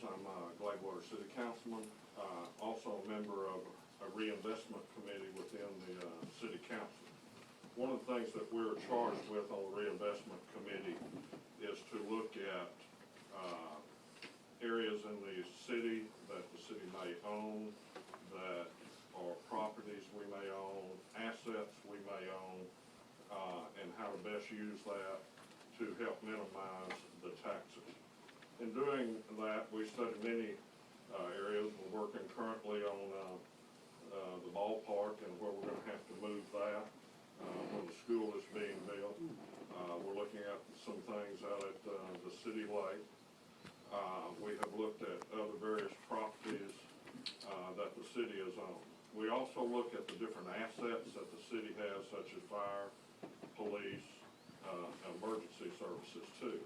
I'm a Gladewater City Councilman, also a member of a reinvestment committee within the City Council. One of the things that we're charged with on the reinvestment committee is to look at areas in the city that the city may own, that are properties we may own, assets we may own, and how to best use that to help minimize the taxes. In doing that, we studied many areas. We're working currently on the ballpark and where we're going to have to move that when the school is being built. We're looking at some things out at the city lake. We have looked at other various properties that the city has owned. We also look at the different assets that the city has, such as fire, police, emergency services too.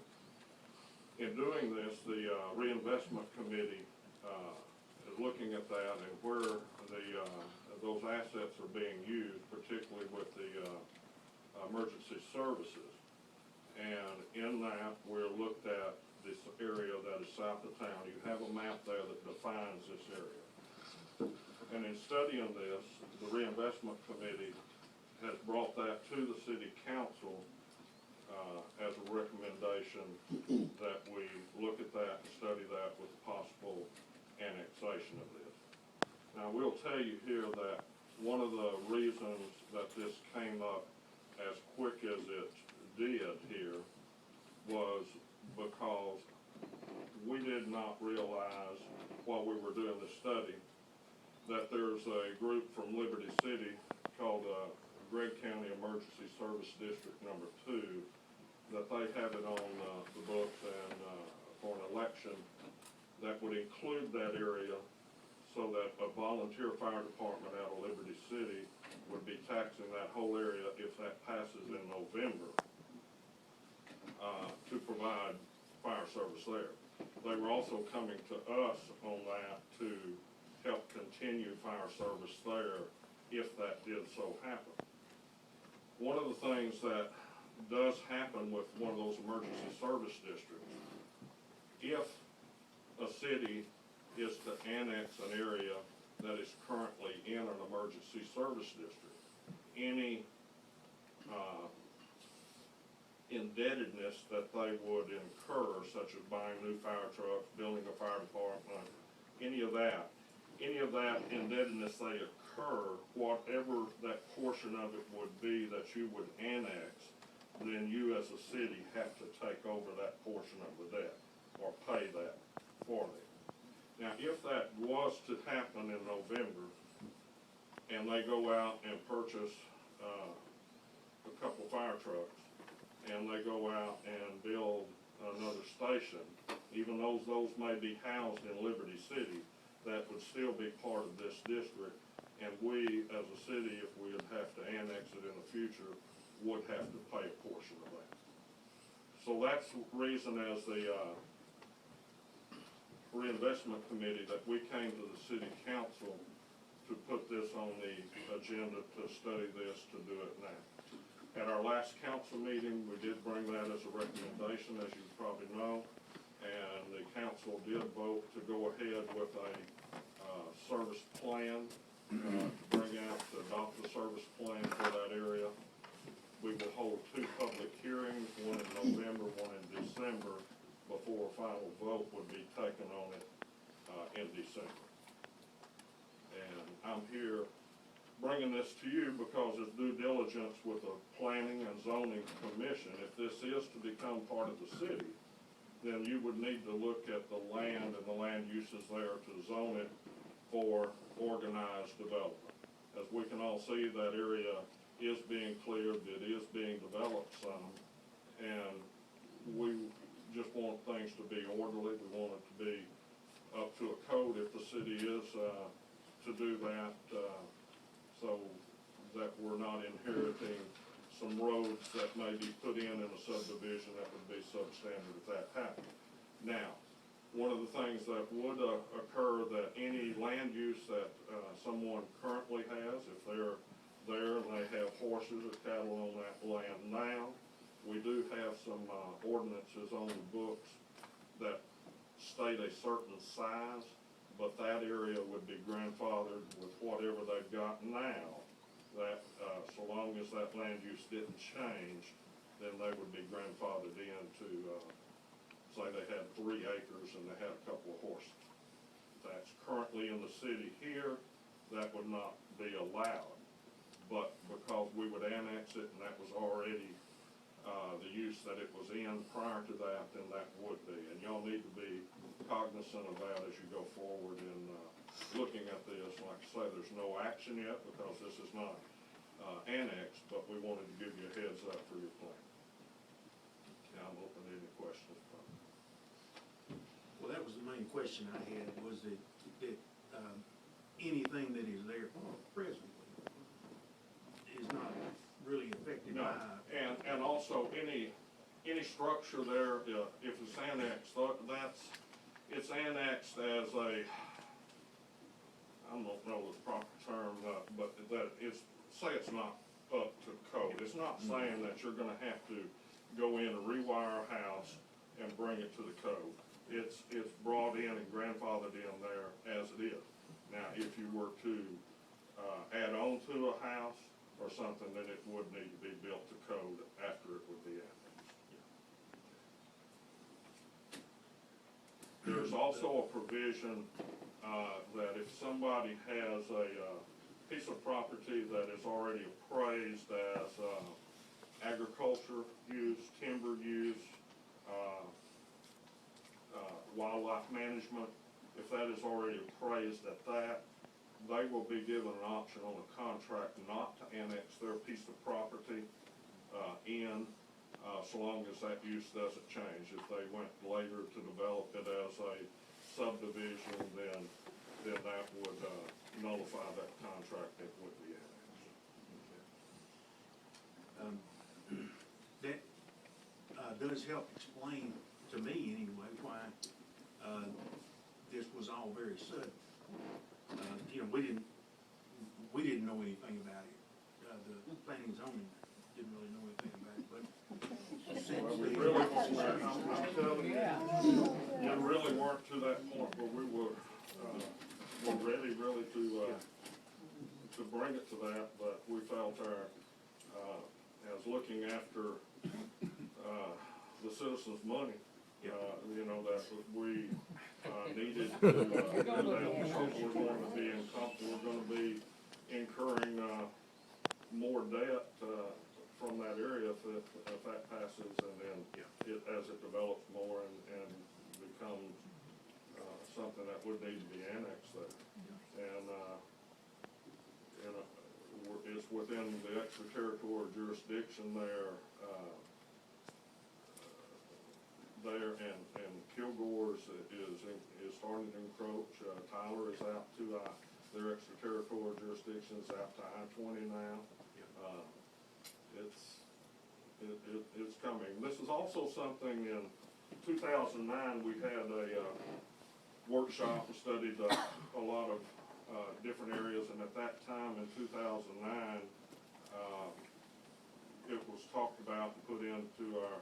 In doing this, the reinvestment committee is looking at that and where those assets are being used, particularly with the emergency services. And in that, we're looked at this area that is south of town. You have a map there that defines this area. And in studying this, the reinvestment committee has brought that to the city council as a recommendation that we look at that and study that with possible annexation of this. Now, I will tell you here that one of the reasons that this came up as quick as it did here was because we did not realize while we were doing the study that there's a group from Liberty City called Gregg County Emergency Service District Number 2 that they have it on the books and for an election that would include that area so that a volunteer fire department out of Liberty City would be taxing that whole area if that passes in November to provide fire service there. They were also coming to us on that to help continue fire service there if that did so happen. One of the things that does happen with one of those emergency service districts, if a city is to annex an area that is currently in an emergency service district, any indebtedness that they would incur, such as buying new fire trucks, building a fire department, any of that indebtedness they incur, whatever that portion of it would be that you would annex, then you as a city have to take over that portion of the debt or pay that for them. Now, if that was to happen in November and they go out and purchase a couple fire trucks and they go out and build another station, even though those may be housed in Liberty City, that would still be part of this district, and we as a city, if we would have to annex it in the future, would have to pay a portion of that. So that's the reason as the reinvestment committee that we came to the city council to put this on the agenda to study this, to do it now. At our last council meeting, we did bring that as a recommendation, as you probably know, and the council did vote to go ahead with a service plan, to bring out, to adopt the service plan for that area. We will hold 2 public hearings, one in November, one in December, before a final vote would be taken on it in December. And I'm here bringing this to you because it's due diligence with the Planning and Zoning Commission. If this is to become part of the city, then you would need to look at the land and the land uses there to zone it for organized development. As we can all see, that area is being cleared, it is being developed some, and we just want things to be orderly. We want it to be up to a code if the city is to do that, so that we're not inheriting some roads that may be put in a subdivision that would be substandard if that happened. Now, one of the things that would occur, that any land use that someone currently has, if they're there and they have horses or cattle on that land now, we do have some ordinances on the books that state a certain size, but that area would be grandfathered with whatever they've got now. That, so long as that land use didn't change, then they would be grandfathered into, say they had 3 acres and they had a couple of horses. That's currently in the city here, that would not be allowed. But because we would annex it and that was already, the use that it was in prior to that, then that would be. And y'all need to be cognizant of that as you go forward in, looking at this. Like I say, there's no action yet because this is not, annexed, but we wanted to give you a heads up for your plan. Now I'm open to any questions. Well, that was the main question I had, was that anything that is there presently is not really affected No, by. and also any structure there, if it's annexed, it's annexed as a, I don't know the proper term, but that it's, say it's not up to code. It's not saying that you're gonna have to go in and rewire a house and bring it to the code. It's brought in and grandfathered in there as it is. Now, if you were to, add on to a house or something, then it would need to be built to code after it would be annexed. There's also a provision, that if somebody has a, piece of property that is already appraised as, agriculture use, timber use, wildlife management, if that is already appraised at that, they will be given an option on a contract not to annex their piece of property, so long as that use doesn't change. If they went later to develop it as a subdivision, then that would, nullify that contract that would be annexed. That does help explain to me anyway why this was all very sudden. You know, we didn't know anything about it. The planning and zoning didn't really know anything about it, but Well, we really, I'm telling you, you really weren't to that point, but we were ready really to bring it to that, but we felt as looking after, the citizens' money, you know, that we, needed to, we're gonna be incurring, more debt, from that area if that passes, and then as it develops more and becomes, something that would need to be annexed there. And, it's within the extraterritorial jurisdiction there, and Kilgore's is starting to encroach. Tyler is out to, their extraterritorial jurisdiction is out to I-20 now. It's coming. This is also something in 2009, we had a, workshop and studied a lot of, different areas, and at that time in 2009, it was talked about and put into our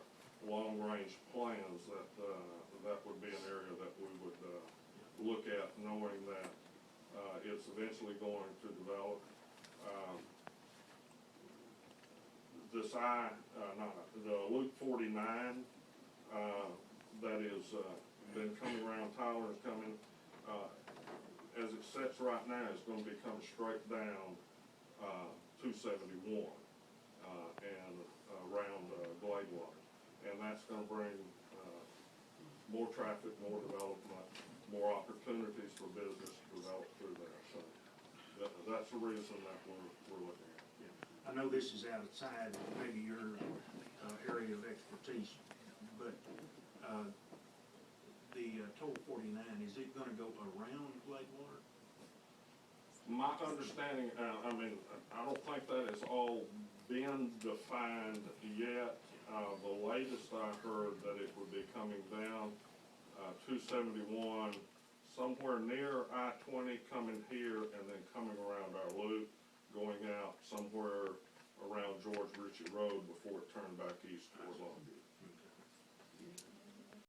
long-range plans that, that would be an area that we would, look at, knowing that, it's eventually going to develop. The Loop 49, that is, been coming around, Tyler is coming, as it sits right now, it's gonna be coming straight down, 271, and, around, Gladewater. And that's gonna bring, more traffic, more development, more opportunities for business to develop through there. So that's the reason that we're looking at. I know this is outside maybe your area of expertise, but the toll 49, is it gonna go around Gladewater? My understanding, I mean, I don't think that has all been defined yet. The latest I heard that it would be coming down 271, somewhere near I-20, coming here, and then coming around our loop, going out somewhere around George Ritchie Road before it turned back east toward Longview.